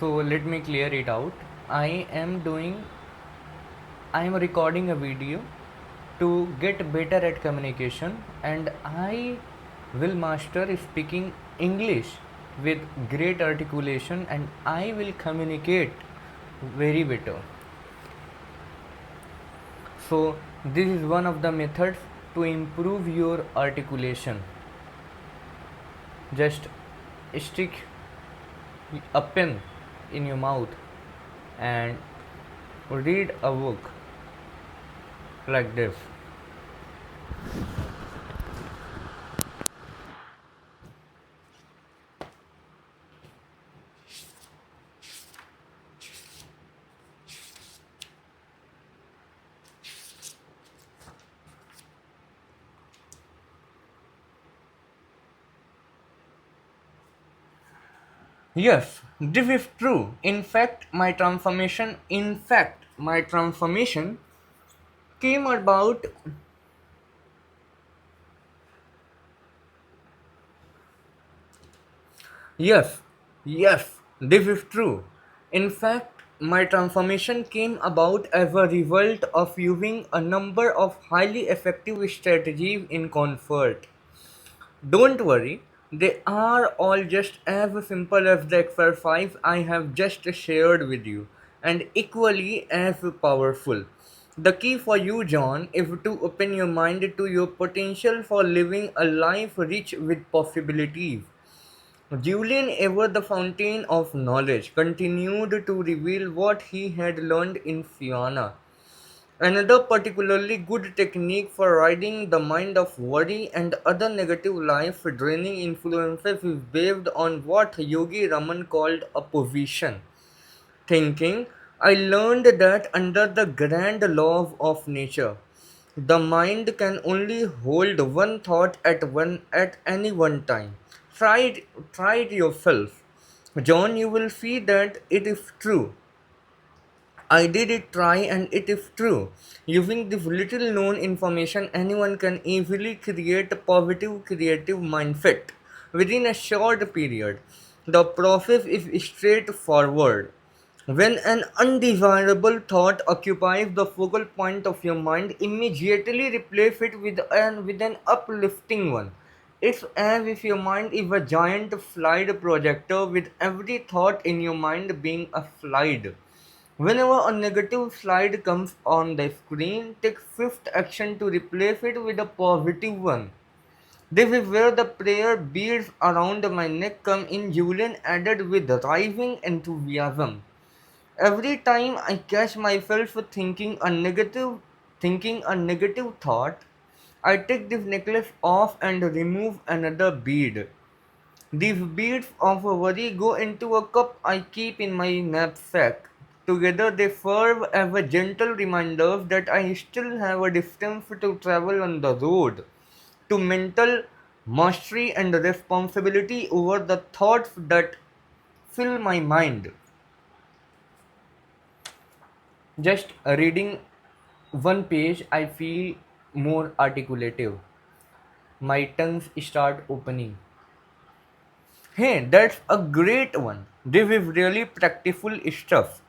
So let me clear it out. I am doing, I am recording a video to get better at communication, and I will master speaking English with great articulation, and I will communicate very better. So this is one of the methods to improve your articulation. Just stick a pen in your mouth and read a book like this. Yes, this is true. In fact, my transformation came about. Yes, yes, this is true. In fact, my transformation came about as a result of using a number of highly effective strategies in comfort. Don't worry, they are all just as simple as the exercise I have just shared with you, and equally as powerful. The key for you, John, is to open your mind to your potential for living a life rich with possibilities. Julian, ever the fountain of knowledge, continued to reveal what he had learned in Fiona. Another particularly good technique for riding the mind of worry and other negative life draining influences is based on what Yogi Raman called opposition thinking. I learned that under the grand law of nature, the mind can only hold one thought at any one time. Try it yourself. John, you will see that it is true. I did it try and it is true. Using this little known information, anyone can easily create a positive creative mindset within a short period. The process is straightforward. When an undesirable thought occupies the focal point of your mind, immediately replace it with an uplifting one. It's as if your mind is a giant slide projector with every thought in your mind being a slide. Whenever a negative slide comes on the screen, take swift action to replace it with a positive one. This is where the prayer beads around my neck come in, Julian added with rising enthusiasm. Every time I catch myself thinking a negative thought, I take this necklace off and remove another bead. These beads of worry go into a cup I keep in my knapsack. Together they serve as a gentle reminder that I still have a distance to travel on the road to mental mastery and responsibility over the thoughts that fill my mind. Just reading one page, I feel more articulative. My tongues start opening. Hey, that's a great one. This is really practical stuff.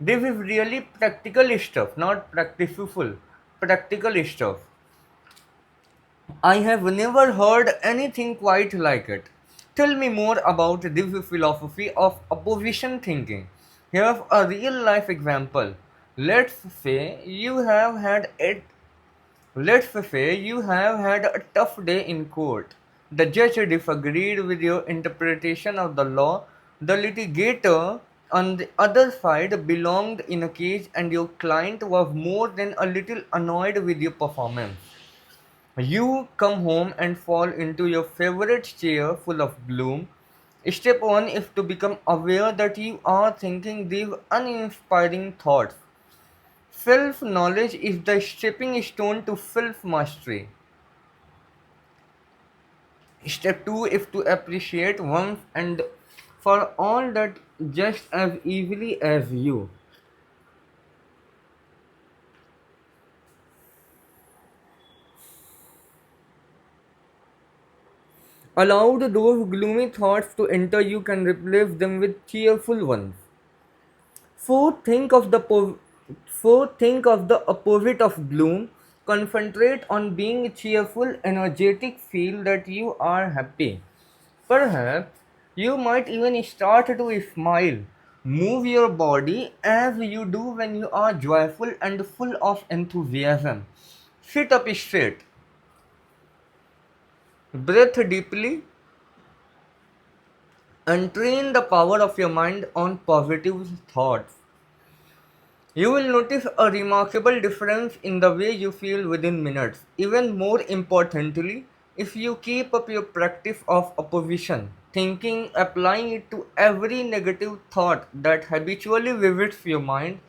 This is really practical stuff, not practiceful. Practical stuff. I have never heard anything quite like it. Tell me more about this philosophy of opposition thinking. Here's a real life example. Let's say you have had a Let's say you have had a tough day in court. The judge disagreed with your interpretation of the law. The litigator on the other side belonged in a cage, and your client was more than a little annoyed with your performance. You come home and fall into your favorite chair full of gloom. Step 1 is to become aware that you are thinking these uninspiring thoughts. Self knowledge is the stepping stone to self mastery. Step 2 is to appreciate once and for all that just as easily as you. Allow those gloomy thoughts to enter, you can replace them with cheerful ones. Four, think of the think of the opposite of gloom. Concentrate on being cheerful, energetic. Feel that you are happy. Perhaps you might even start to smile. Move your body as you do when you are joyful and full of enthusiasm. Sit up straight. Breathe deeply and train the power of your mind on positive thoughts. You will notice a remarkable difference in the way you feel within minutes. Even more importantly, if you keep up your practice of opposition, thinking, applying it to every negative thought that habitually visits your mind,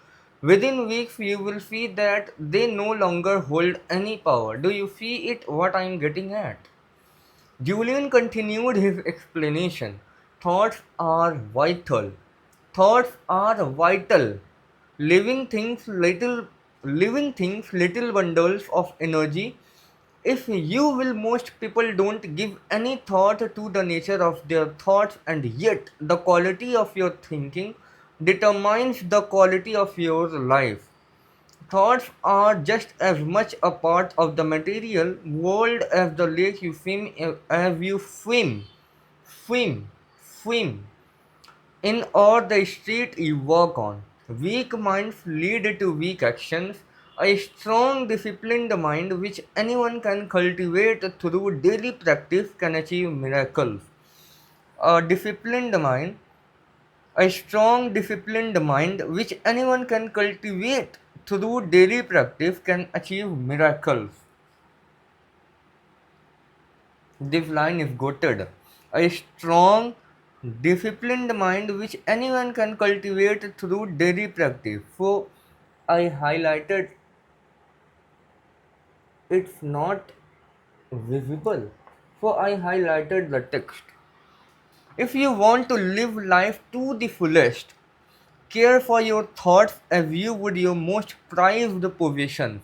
within weeks you will see that they no longer hold any power. Do you see it what I am getting at? Julian continued his explanation. Thoughts are vital. Thoughts are vital. Living things little bundles of energy. If you will, most people don't give any thought to the nature of their thoughts, and yet the quality of your thinking determines the quality of your life. Thoughts are just as much a part of the material world as the lake you swim, swim in or the street you walk on. Weak minds lead to weak actions. A strong, disciplined mind, which anyone can cultivate through daily practice, can achieve miracles. A disciplined mind, a strong, disciplined mind, which anyone can cultivate through daily practice, can achieve miracles. This line is goated. A strong, disciplined mind which anyone can cultivate through daily practice. So I highlighted it's not visible. So I highlighted the text. If you want to live life to the fullest, care for your thoughts as you would your most prized possession.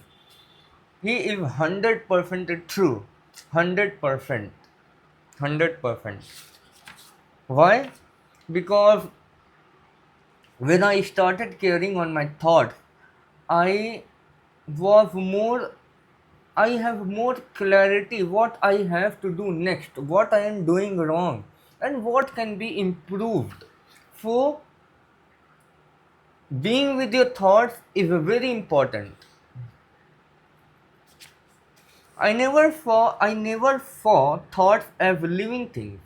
He is 100% true. 100%. 100%. Why? Because when I started caring on my thoughts, I was more, I have more clarity what I have to do next, what I am doing wrong, and what can be improved. So, being with your thoughts is very important. I never saw thoughts as living things.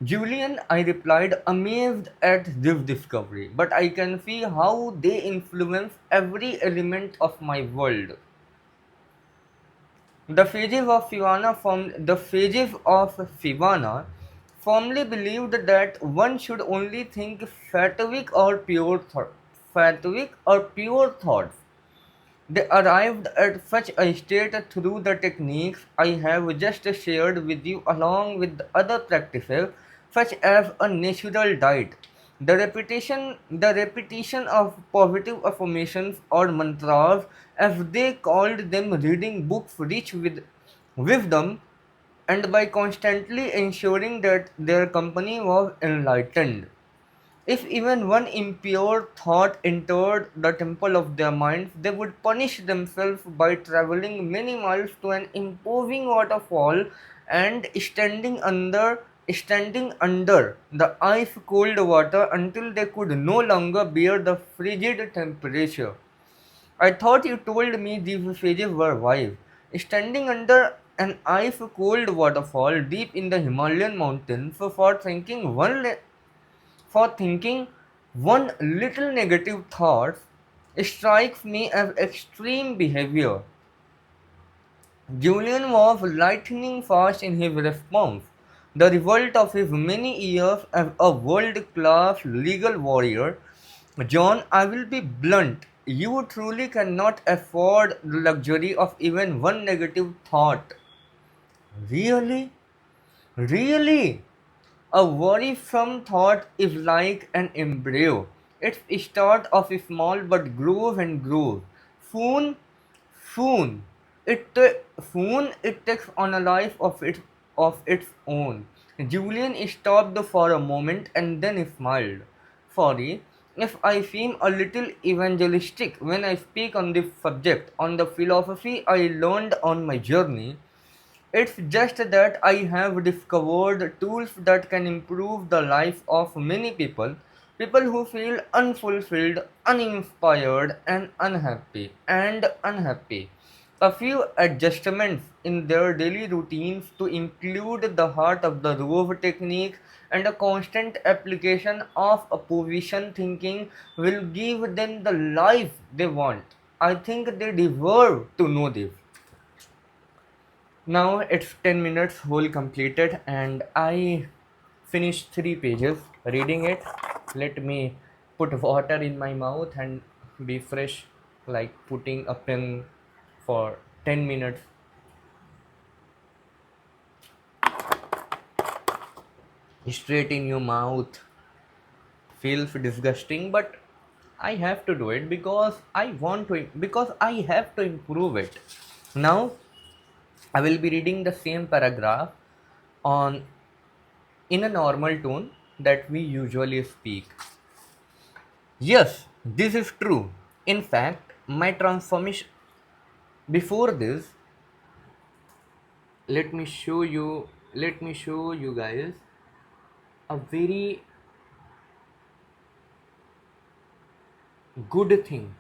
Julian, I replied, amazed at this discovery, but I can see how they influence every element of my world. The sages of Sivana firmly believed that one should only think sattvic or pure thoughts. They arrived at such a state through the techniques I have just shared with you, along with other practices such as a natural diet. The repetition of positive affirmations or mantras, as they called them, reading books rich with wisdom, and by constantly ensuring that their company was enlightened. If even one impure thought entered the temple of their minds, they would punish themselves by traveling many miles to an imposing waterfall and standing under the ice cold water until they could no longer bear the frigid temperature. I thought you told me these sages were wise. Standing under an ice cold waterfall deep in the Himalayan mountains for thinking one little negative thought strikes me as extreme behavior. Julian was lightning fast in his response, the result of his many years as a world class legal warrior. John, I will be blunt. You truly cannot afford the luxury of even one negative thought. Really? Really? A worrisome thought is like an embryo. It starts off small but grows and grows. Soon, soon, it takes on a life of its own. Julian stopped for a moment and then smiled. Sorry if I seem a little evangelistic when I speak on this subject, on the philosophy I learned on my journey. It's just that I have discovered tools that can improve the life of many people. People who feel unfulfilled, uninspired, and unhappy. A few adjustments in their daily routines to include the heart of the Rove technique and a constant application of opposition thinking will give them the life they want. I think they deserve to know this. Now it's 10 minutes whole completed and I finished 3 pages reading it. Let me put water in my mouth and be fresh like putting a pen for 10 minutes straight in your mouth. Feels disgusting, but I have to do it because I have to improve it. Now I will be reading the same paragraph on in a normal tone that we usually speak. Yes, this is true. In fact, my transformation before this, let me show you guys a very good thing.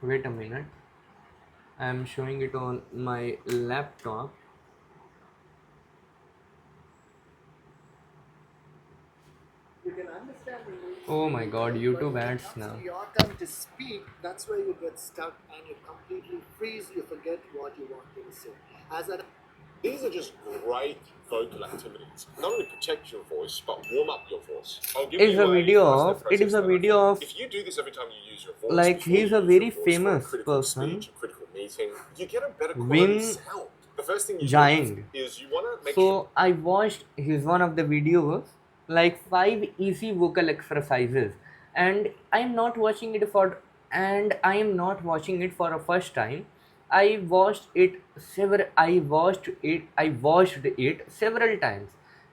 Wait a minute. I am showing it on my laptop. You can understand English, Oh my god, but YouTube when it ads comes now. to your turn to speak, that's where you get stuck and you completely freeze. You forget what you wanted to say. As an These are just great vocal activities. Not only protect your voice, but warm up your voice. I'll give It's you a a video 5 step of it is process a that I video follow. of If you do this every time you use your voice, like before he's you a use your very voice for a famous critical person, speech, a critical meeting, you get a better quality Win sound. The first thing you do Jang. is you want to make sure. So I watched his one of the videos, like 5 easy vocal exercises, and I am not watching it for a first time. I watched it several times,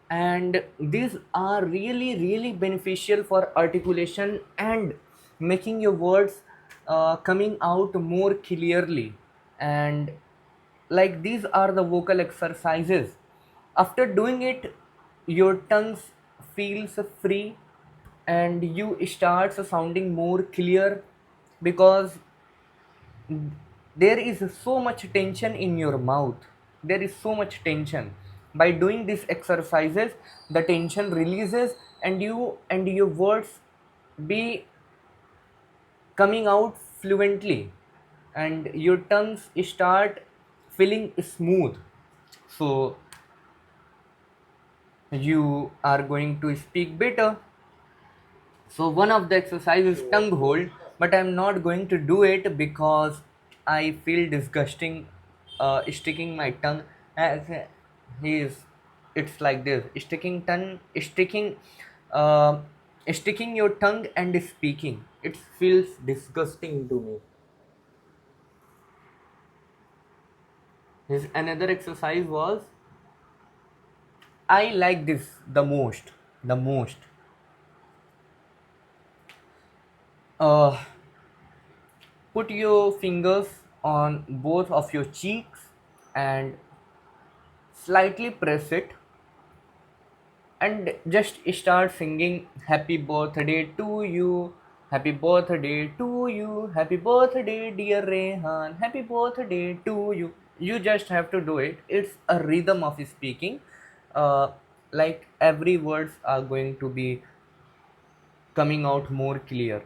and these are really beneficial for articulation and making your words coming out more clearly. And like these are the vocal exercises. After doing it, your tongue feels free and you start sounding more clear because there is so much tension in your mouth. There is so much tension. By doing these exercises, the tension releases and your words be coming out fluently and your tongues start feeling smooth. So you are going to speak better. So one of the exercises is tongue hold, but I'm not going to do it because I feel disgusting sticking my tongue as he is. It's like this: uh, sticking your tongue and speaking. It feels disgusting to me. His another exercise was I like this the most. Uh, Put your fingers on both of your cheeks and slightly press it and just start singing happy birthday to you, happy birthday to you, happy birthday dear Rehan, happy birthday to you. You just have to do it. It's a rhythm of speaking. Like every words are going to be coming out more clear.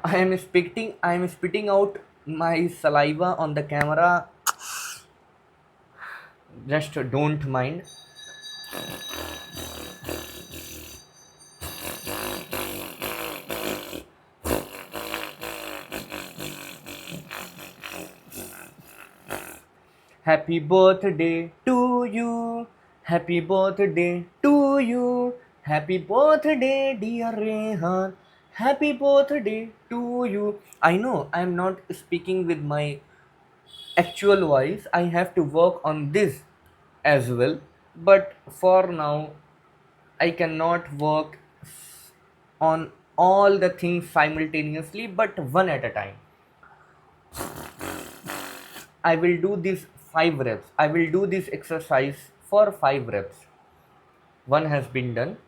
I am spitting out my saliva on the camera. Just don't mind. Happy birthday to you. Happy birthday to you. Happy birthday, dear Rehan. Happy birthday to you. I know I am not speaking with my actual wise I have to work on this as well, but for now I cannot work on all the things simultaneously, but one at a time. I will do this 5 reps. I will do this exercise for 5 reps. One has been done.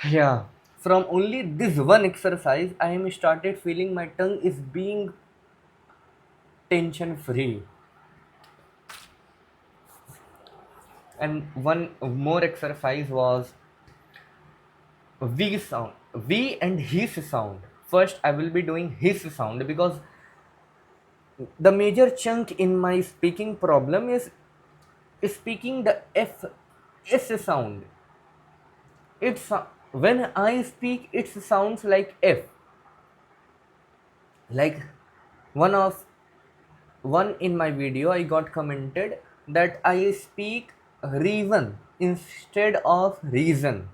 Yeah, from only this one exercise, I am started feeling my tongue is being tension free. And one more exercise was V sound, V and his sound. First, I will be doing his sound because the major chunk in my speaking problem is speaking the F S sound. It's when I speak, it sounds like F. Like one of one in my video, I got commented that I speak reason instead of reason.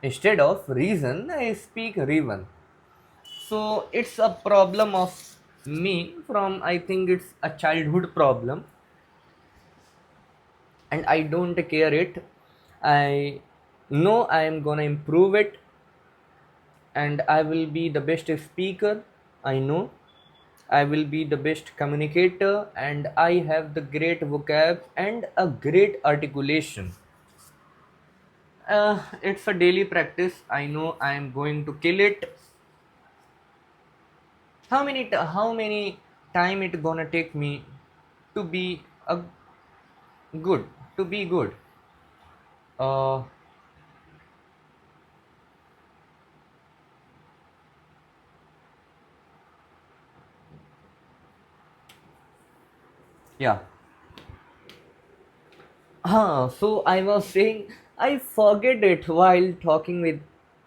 Instead of reason, I speak reason. So it's a problem of me from, I think it's a childhood problem, and I don't care it. I know I am gonna improve it, and I will be the best speaker. I know I will be the best communicator, and I have the great vocab and a great articulation. It's a daily practice. I know I am going to kill it. How many time it gonna take me to be a good to be good? Uh, yeah. So I was saying I forget it while talking with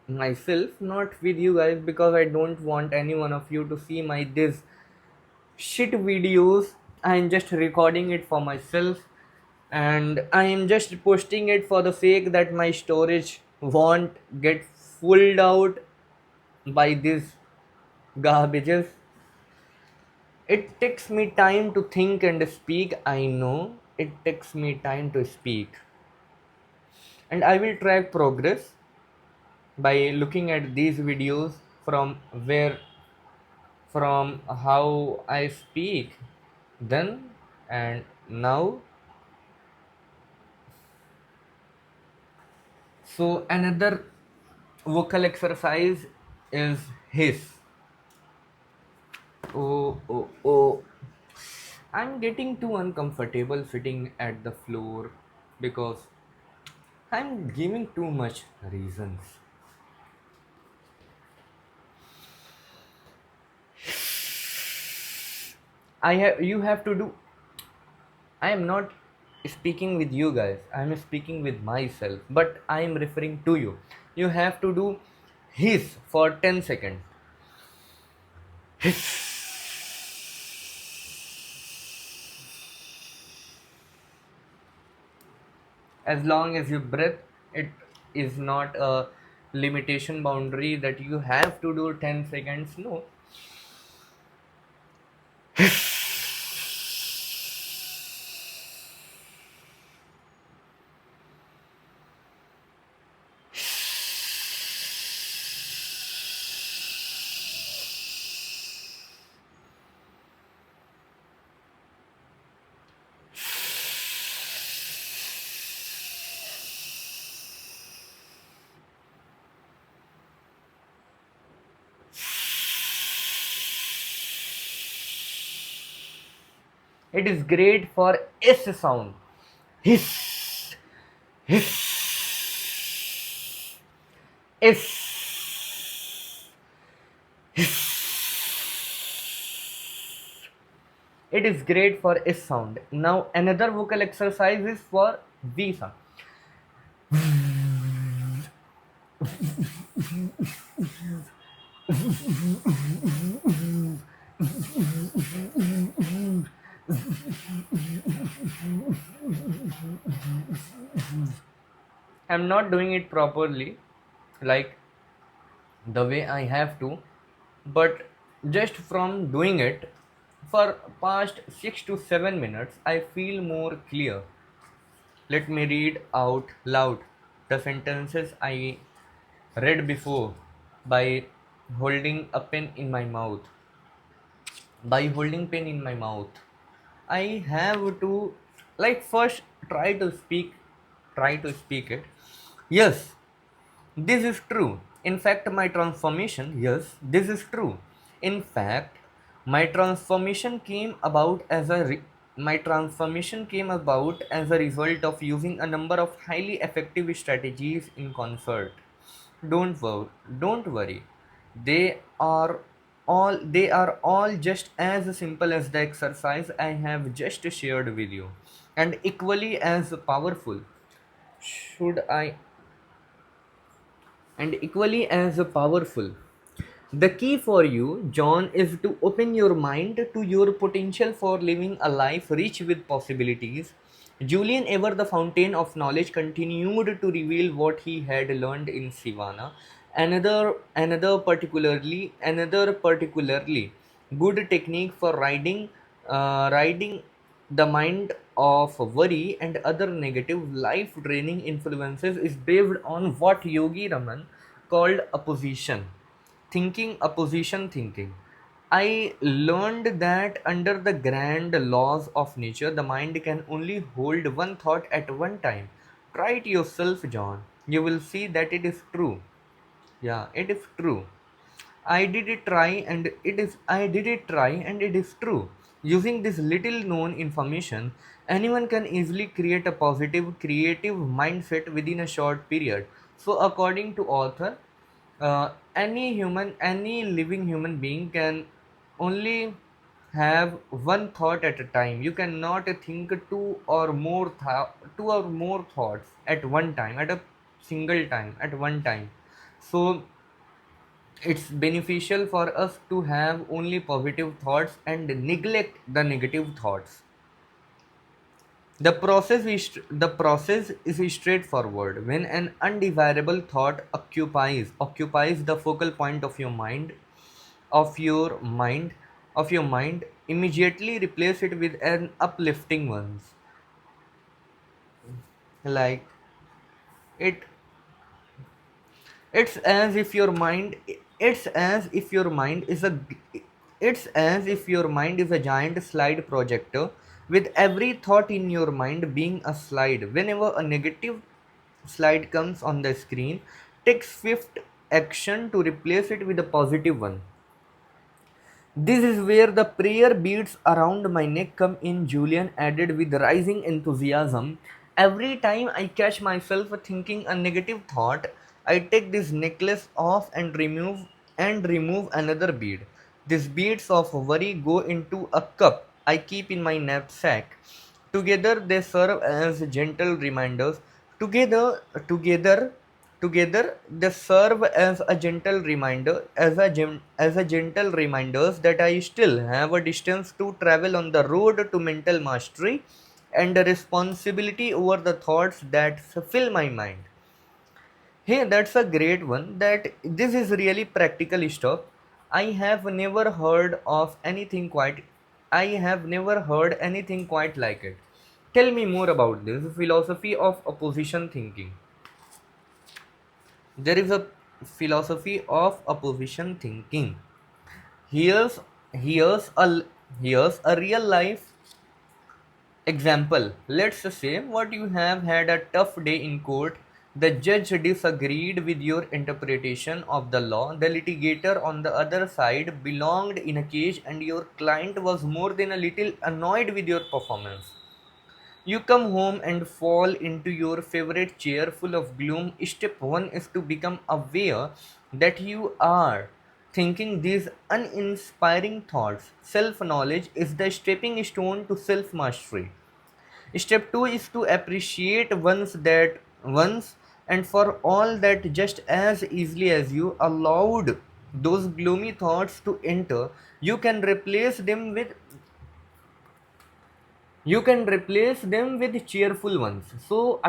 myself, not with you guys, because I don't want any one of you to see my this shit videos. I'm just recording it for myself, and I am just posting it for the sake that my storage won't get fulled out by these garbages. It takes me time to think and speak. I know it takes me time to speak, and I will track progress by looking at these videos from where from how I speak then and now. So another vocal exercise is hiss. Oh, oh, oh. I'm getting too uncomfortable sitting at the floor because I'm giving too much reasons. You have to do. I am not speaking with you guys. I am speaking with myself, but I am referring to you. You have to do hiss for 10 seconds. As long as you breathe, it is not a limitation boundary that you have to do 10 seconds. No. It is great for S sound. Hiss, hiss, hiss, hiss. It is great for S sound. Now another vocal exercise is for V sound. I'm not doing it properly, like the way I have to, but just from doing it for past 6 to 7 minutes, I feel more clear. Let me read out loud the sentences I read before by holding a pen in my mouth. By holding pen in my mouth, I have to, like, first try to speak it. Yes, this is true. In fact, my transformation, yes, this is true. In fact, my transformation came about as a my transformation came about as a result of using a number of highly effective strategies in concert. Don't worry. They are they are all just as simple as the exercise I have just shared with you, and equally as powerful. Should I and equally as powerful. The key for you, John, is to open your mind to your potential for living a life rich with possibilities. Julian, ever the fountain of knowledge, continued to reveal what he had learned in Sivana. Another particularly good technique for riding the mind of worry and other negative life draining influences is based on what Yogi Raman called opposition thinking. I learned that under the grand laws of nature, the mind can only hold one thought at one time. Try it yourself, John. You will see that it is true. Yeah, it is true. I did it try and it is true. Using this little known information, anyone can easily create a positive creative mindset within a short period. So according to author, any living human being can only have one thought at a time. You cannot think two or more thoughts at one time, at a single time, at one time. So it's beneficial for us to have only positive thoughts and neglect the negative thoughts. The process is straightforward. When an undesirable thought occupies the focal point of your mind, immediately replace it with an uplifting one. Like it, it's as if your mind, it's as if your mind is a, it's as if your mind is a giant slide projector, with every thought in your mind being a slide. Whenever a negative slide comes on the screen, take swift action to replace it with a positive one. This is where the prayer beads around my neck come in, Julian added with rising enthusiasm. Every time I catch myself thinking a negative thought, I take this necklace off and remove another bead. These beads of worry go into a cup I keep in my knapsack. Together they serve as gentle reminders. Together, together, Together they serve as a gentle reminder, as a gentle reminders that I still have a distance to travel on the road to mental mastery and a responsibility over the thoughts that fill my mind. Hey, that's a great one. That this is really practical stuff. I have never heard of anything quite. I have never heard anything quite like it. Tell me more about this philosophy of opposition thinking. There is a philosophy of opposition thinking. Here's here's a here's a real life example. Let's say what you have had a tough day in court. The judge disagreed with your interpretation of the law. The litigator on the other side belonged in a cage, and your client was more than a little annoyed with your performance. You come home and fall into your favorite chair full of gloom. Step 1 is to become aware that you are thinking these uninspiring thoughts. Self knowledge is the stepping stone to self mastery. Step 2 is to appreciate once and for all that just as easily as you allowed those gloomy thoughts to enter, you can replace them with cheerful ones. So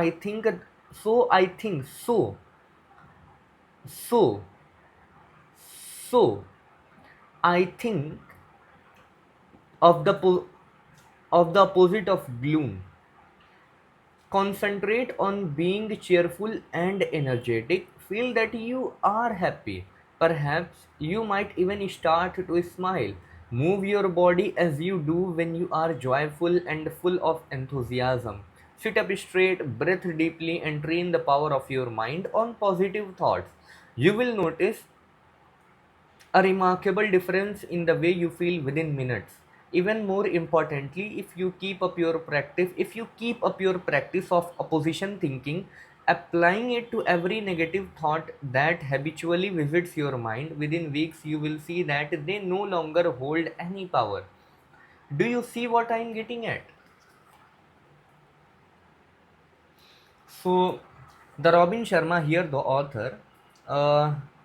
so I think of the opposite of gloom. Concentrate on being cheerful and energetic. Feel that you are happy. Perhaps you might even start to smile. Move your body as you do when you are joyful and full of enthusiasm. Sit up straight, breathe deeply, and train the power of your mind on positive thoughts. You will notice a remarkable difference in the way you feel within minutes. Even more importantly, if you keep up your practice of opposition thinking, applying it to every negative thought that habitually visits your mind, within weeks you will see that they no longer hold any power. Do you see what I am getting at? So, the Robin Sharma here, the author,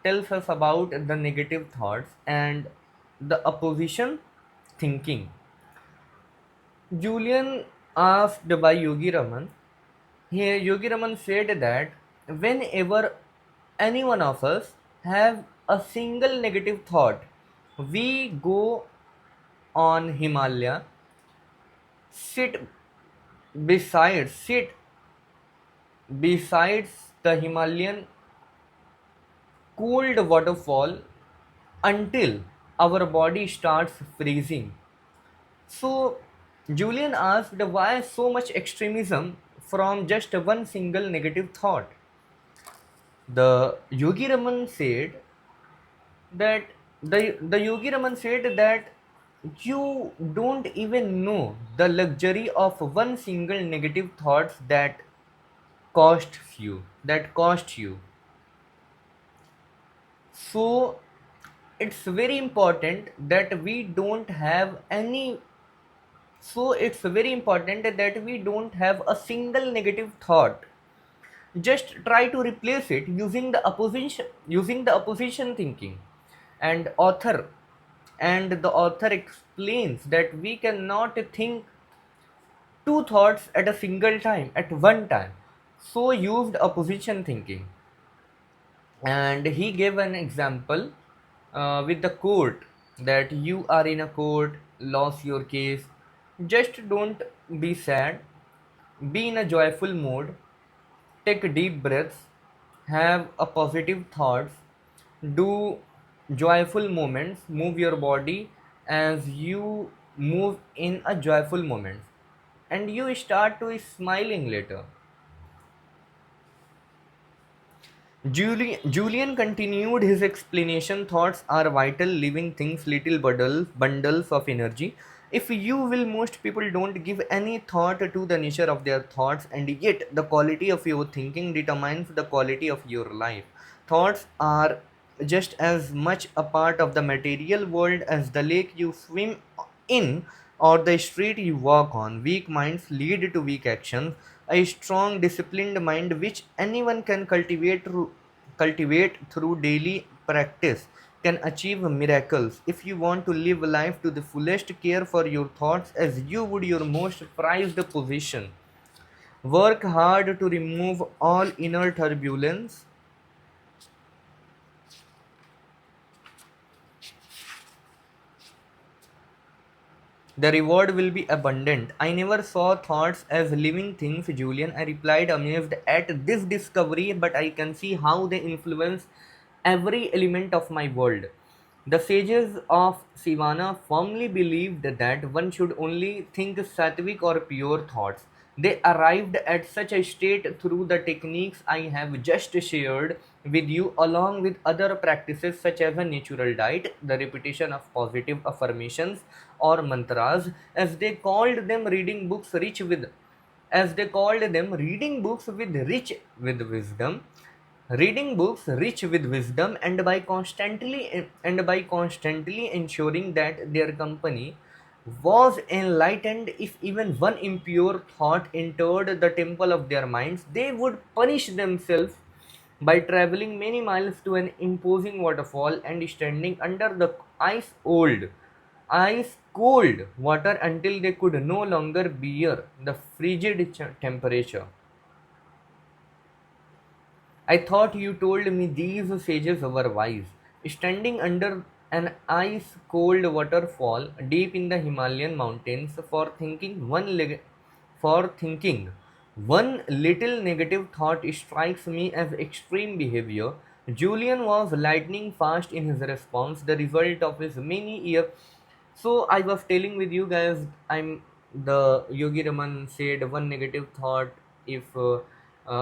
tells us about the negative thoughts and the opposition thinking. Julian asked by Yogi Raman, here Yogi Raman said that whenever any one of us have a single negative thought, we go on Himalaya, sit sit besides the Himalayan cooled waterfall until our body starts freezing. So, Julian asked why so much extremism from just one single negative thought. The Yogi Raman said that the Yogi Raman said that you don't even know the luxury of one single negative thought that cost you. So it's very important that we don't have any it's very important that we don't have a single negative thought. Just try to replace it using the opposition thinking. And the author explains that we cannot think two thoughts at a single time at one time, so used opposition thinking. And he gave an example with the court, that you are in a court, lost your case. Just don't be sad, be in a joyful mode, take deep breaths, have a positive thoughts, do joyful moments, move your body as you move in a joyful moment, and you start to smiling later. Julian continued his explanation. Thoughts are vital living things, little bundles of energy. If you will, most people don't give any thought to the nature of their thoughts, and yet the quality of your thinking determines the quality of your life. Thoughts are just as much a part of the material world as the lake you swim in or the street you walk on. Weak minds lead to weak actions. A strong, disciplined mind, which anyone can cultivate through daily practice, can achieve miracles. If you want to live life to the fullest, care for your thoughts as you would your most prized possession. Work hard to remove all inner turbulence. The reward will be abundant. I never saw thoughts as living things, Julian. I replied, amazed at this discovery, but I can see how they influence every element of my world. The sages of Sivana firmly believed that one should only think sattvic or pure thoughts. They arrived at such a state through the techniques I have just shared with you, along with other practices such as a natural diet, the repetition of positive affirmations or mantras, as they called them, reading books with wisdom, and by constantly ensuring that their company was enlightened. If even one impure thought entered the temple of their minds, they would punish themselves by traveling many miles to an imposing waterfall and standing under the ice cold water until they could no longer bear the frigid temperature. I thought you told me these sages were wise. Standing under an ice cold waterfall deep in the Himalayan mountains for thinking one little negative thought strikes me as extreme behavior. Julian was lightning fast in his response, the result of his many years. So I was telling with you guys, I'm the Yogi Raman said one negative thought. If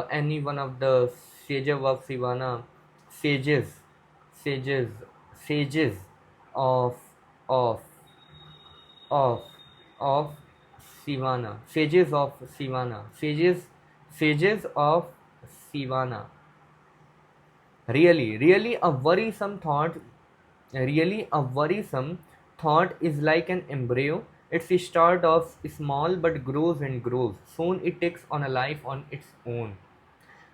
any one of the sages of Sivana, sages, sages, sages of of of of Sivana, sages of Sivana. Really a worrisome thought. Really, a worrisome thought is like an embryo. It starts off small but grows and grows. Soon it takes on a life on its own.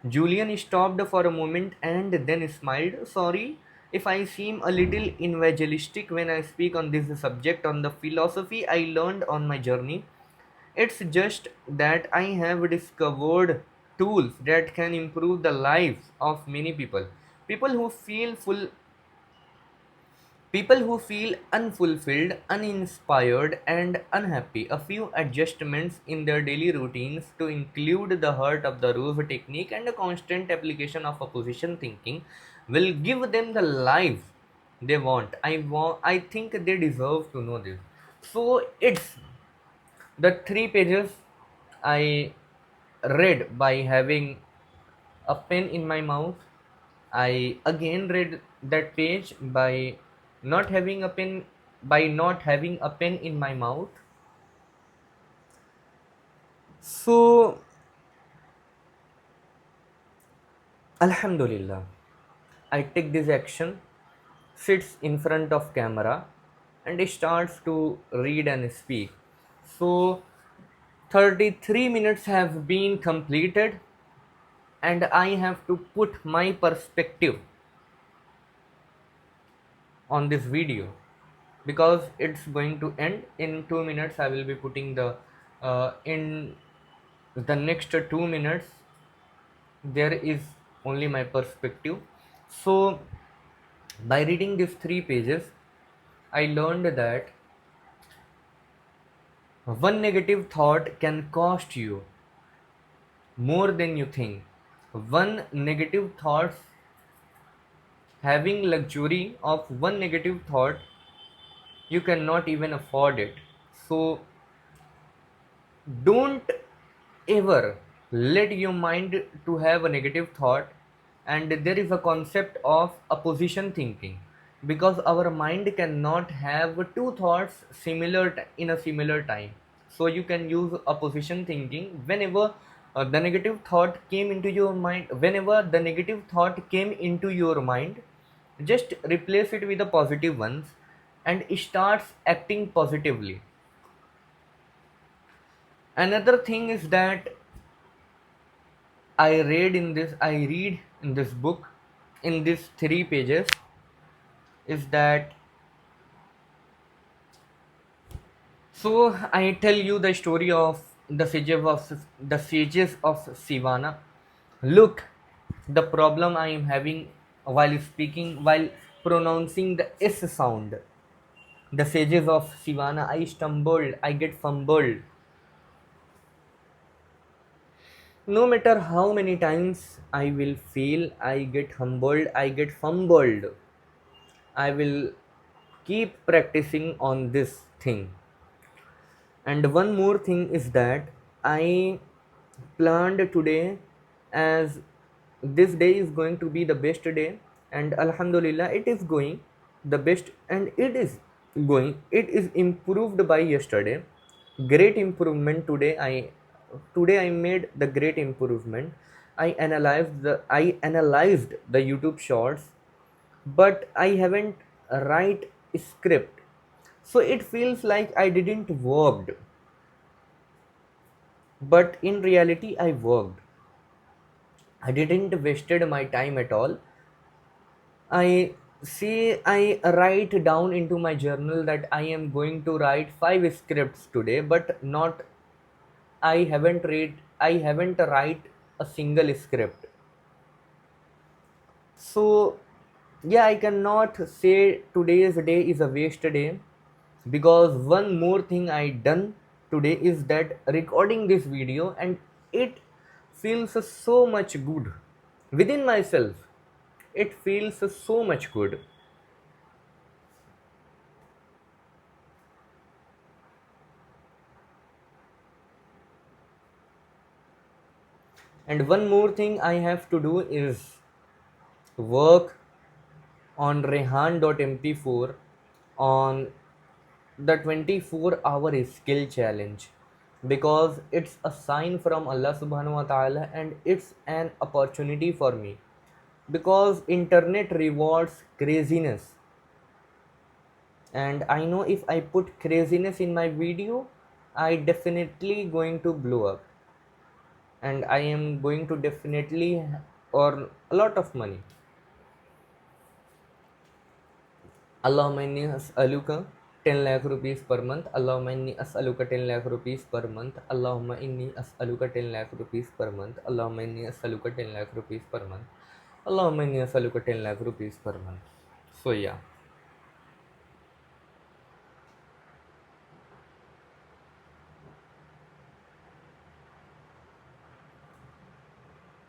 Julian stopped for a moment and then smiled. Sorry if I seem a little evangelistic when I speak on this subject, on the philosophy I learned on my journey. It's just that I have discovered tools that can improve the lives of many people. People who feel full People who feel unfulfilled, uninspired, and unhappy. A few adjustments in their daily routines to include the heart of the rose technique and a constant application of opposition thinking will give them the life they want. I think they deserve to know this. So it's the 3 pages I read by having a pen in my mouth. I again read that page not having a pen in my mouth. So Alhamdulillah, I take this action, sits in front of camera and starts to read and speak. So 33 minutes have been completed and I have to put my perspective on this video because it's going to end in 2 minutes. I will be putting the in the next 2 minutes there is only my perspective. So by reading these 3 pages I learned that one negative thought can cost you more than you think. One negative thought, having luxury of one negative thought, you cannot even afford it. So don't ever let your mind to have a negative thought. And there is a concept of opposition thinking, because our mind cannot have two thoughts in a similar time. So you can use opposition thinking whenever the negative thought came into your mind. Whenever the negative thought came into your mind, just replace it with the positive ones and starts acting positively. Another thing is that I read in this book, in these 3 pages, is that, so I tell you the story of the sages of Sivana. Look, the problem I am having while pronouncing the S sound. The sages of Sivana, I get fumbled. No matter how many times I will fail, I get humbled, I get fumbled. I will keep practicing on this thing. And one more thing is that I planned today as this day is going to be the best day, and Alhamdulillah, it is going the best, and it is improved by yesterday. Great improvement today. I made the great improvement. I analyzed the YouTube shorts, but I haven't write script, so it feels like I didn't worked, but in reality I worked. I didn't wasted my time at all. I write down into my journal that I am going to write 5 scripts today, but not I haven't write a single script. So yeah, I cannot say today's day is a waste day, because one more thing I done today is that recording this video, and it feels so much good within myself. It feels so much good. And one more thing I have to do is work on rehan.mp4 on the 24-hour skill challenge, because it's a sign from Allah subhanahu wa ta'ala, and it's an opportunity for me, because internet rewards craziness, and I know if I put craziness in my video, I definitely going to blow up, and I am going to definitely earn a lot of money. Allahumma inni as'aluka 10 lakh rupees per month. Allahumma inni as'aluka 10 lakh rupees per month. Allahumma inni as'aluka 10 lakh rupees per month. Allahumma inni as'aluka 10 lakh rupees per month. Allahumma inni as'aluka 10 lakh rupees per month. So yeah.